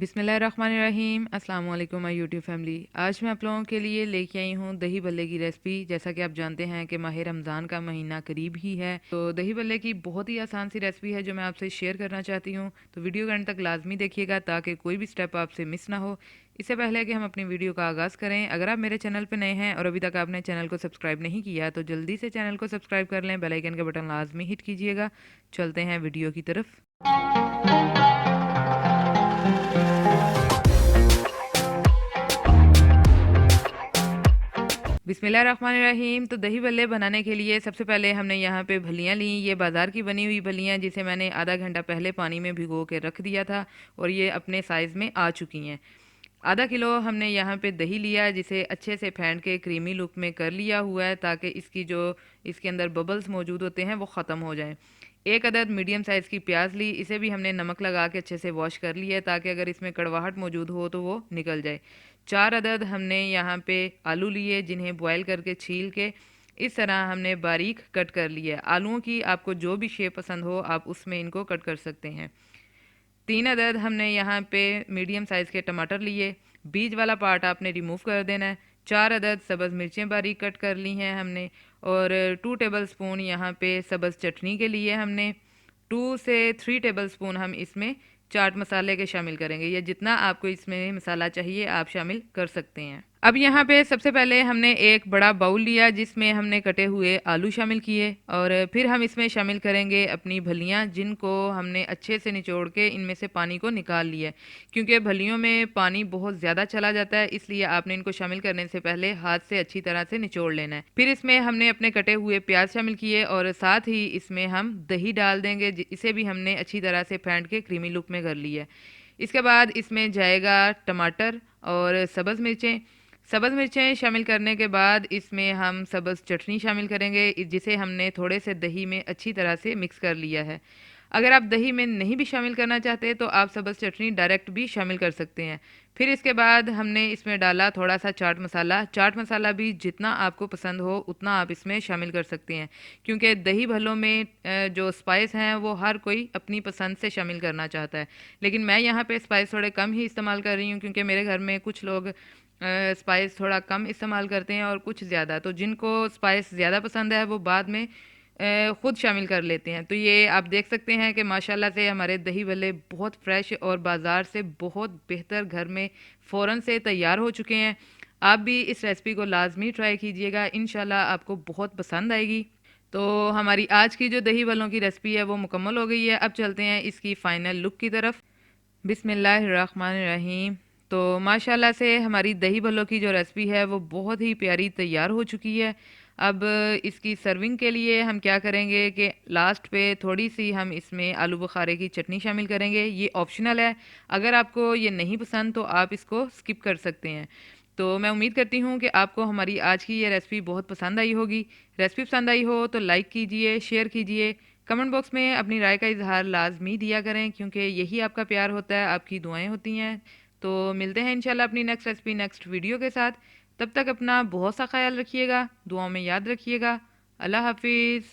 बिस्मिल्लाहिर्रहमानिर्रहीम। अस्सलाम वालेकुम माय यूट्यूब फैमिली। आज मैं आप लोगों के लिए लेके आई हूँ दही भल्ले की रेसिपी। जैसा कि आप जानते हैं कि माह रमज़ान का महीना करीब ही है, तो दही भल्ले की बहुत ही आसान सी रेसिपी है जो मैं आपसे शेयर करना चाहती हूँ। तो वीडियो के एंड तक लाजमी देखिएगा ताकि कोई भी स्टेप आपसे मिस ना हो। इससे पहले कि हम अपनी वीडियो का आगाज़ करें, अगर आप मेरे चैनल पर नए हैं और अभी तक आपने चैनल को सब्सक्राइब नहीं किया तो जल्दी से चैनल को सब्सक्राइब कर लें, बेल आइकन का बटन लाजमी हिट कीजिएगा। चलते हैं वीडियो की तरफ। बिस्मिल्लाहिर्रहमानिर्रहीम। तो दही भल्ले बनाने के लिए सबसे पहले हमने यहाँ पे भलियाँ ली। ये बाज़ार की बनी हुई भलियाँ जिसे मैंने आधा घंटा पहले पानी में भिगो के रख दिया था और ये अपने साइज़ में आ चुकी हैं। आधा किलो हमने यहाँ पे दही लिया जिसे अच्छे से फेंट के क्रीमी लुक में कर लिया हुआ है ताकि इसकी जो इसके अंदर बबल्स मौजूद होते हैं वो ख़त्म हो जाएं। एक अदद मीडियम साइज़ की प्याज ली, इसे भी हमने नमक लगा के अच्छे से वॉश कर लिया है ताकि अगर इसमें कड़वाहट मौजूद हो तो वो निकल जाए। 4 अदद हमने यहाँ पे आलू लिए जिन्हें बॉयल करके छील के इस तरह हमने बारीक कट कर लिया है। आलूओं की आपको जो भी शेप पसंद हो आप उसमें इनको कट कर सकते हैं। 3 अदद हमने यहाँ पे मीडियम साइज़ के टमाटर लिए, बीज वाला पार्ट आपने रिमूव कर देना है। 4 अदद सब्ज़ मिर्चें बारीक कट कर ली हैं हमने और 2 टेबल स्पून यहाँ पे सब्ज़ चटनी के लिए हमने 2 से 3 टेबल स्पून हम इसमें चाट मसाले के शामिल करेंगे। या जितना आपको इसमें मसाला चाहिए आप शामिल कर सकते हैं। अब यहाँ पे सबसे पहले हमने एक बड़ा बाउल लिया जिसमें हमने कटे हुए आलू शामिल किए और फिर हम इसमें शामिल करेंगे अपनी भलियाँ जिनको हमने अच्छे से निचोड़ के इनमें से पानी को निकाल लिया है। क्योंकि भलियों में पानी बहुत ज़्यादा चला जाता है इसलिए आपने इनको शामिल करने से पहले हाथ से अच्छी तरह से निचोड़ लेना है। फिर इसमें हमने अपने कटे हुए प्याज शामिल किए और साथ ही इसमें हम दही डाल देंगे, इसे भी हमने अच्छी तरह से फेंट के क्रीमी लुक में कर लिया है। इसके बाद इसमें जाएगा टमाटर और सब्ज़ मिर्चें शामिल करने के बाद इसमें हम सब्ज़ चटनी शामिल करेंगे जिसे हमने थोड़े से दही में अच्छी तरह से मिक्स कर लिया है। अगर आप दही में नहीं भी शामिल करना चाहते तो आप सब्ज़ चटनी डायरेक्ट भी शामिल कर सकते हैं। फिर इसके बाद हमने इसमें डाला थोड़ा सा चाट मसाला भी जितना आपको पसंद हो उतना आप इसमें शामिल कर सकते हैं। क्योंकि दही भल्लों में जो स्पाइस हैं वो हर कोई अपनी पसंद से शामिल करना चाहता है, लेकिन मैं यहाँ पे स्पाइस थोड़े कम ही इस्तेमाल कर रही हूँ क्योंकि मेरे घर में कुछ लोग स्पाइस थोड़ा कम इस्तेमाल करते हैं और कुछ ज़्यादा। तो जिनको स्पाइस ज़्यादा पसंद है वो बाद में ख़ुद शामिल कर लेते हैं। तो ये आप देख सकते हैं कि माशाल्लाह से हमारे दही भल्ले बहुत फ्रेश और बाज़ार से बहुत बेहतर घर में फ़ौरन से तैयार हो चुके हैं। आप भी इस रेसिपी को लाजमी ट्राई कीजिएगा, इंशाल्लाह आपको बहुत पसंद आएगी। तो हमारी आज की जो दही भल्लों की रेसिपी है वो मुकम्मल हो गई है। अब चलते हैं इसकी फ़ाइनल लुक की तरफ। बिस्मिल्लाहिर्रहमानिर्रहीम। तो माशाल्लाह से हमारी दही भल्लों की जो रेसिपी है वो बहुत ही प्यारी तैयार हो चुकी है। अब इसकी सर्विंग के लिए हम क्या करेंगे कि लास्ट पे थोड़ी सी हम इसमें आलू बुखारे की चटनी शामिल करेंगे। ये ऑप्शनल है, अगर आपको ये नहीं पसंद तो आप इसको स्किप कर सकते हैं। तो मैं उम्मीद करती हूँ कि आपको हमारी आज की ये रेसिपी बहुत पसंद आई होगी। रेसिपी पसंद आई हो तो लाइक कीजिए, शेयर कीजिए, कमेंट बॉक्स में अपनी राय का इजहार लाजमी दिया करें क्योंकि यही आपका प्यार होता है, आपकी दुआएं होती हैं। तो मिलते हैं इंशाल्लाह अपनी नेक्स्ट रेसिपी नेक्स्ट वीडियो के साथ। तब तक अपना बहुत सा ख्याल रखिएगा, दुआओं में याद रखिएगा। अल्लाह हाफिज़।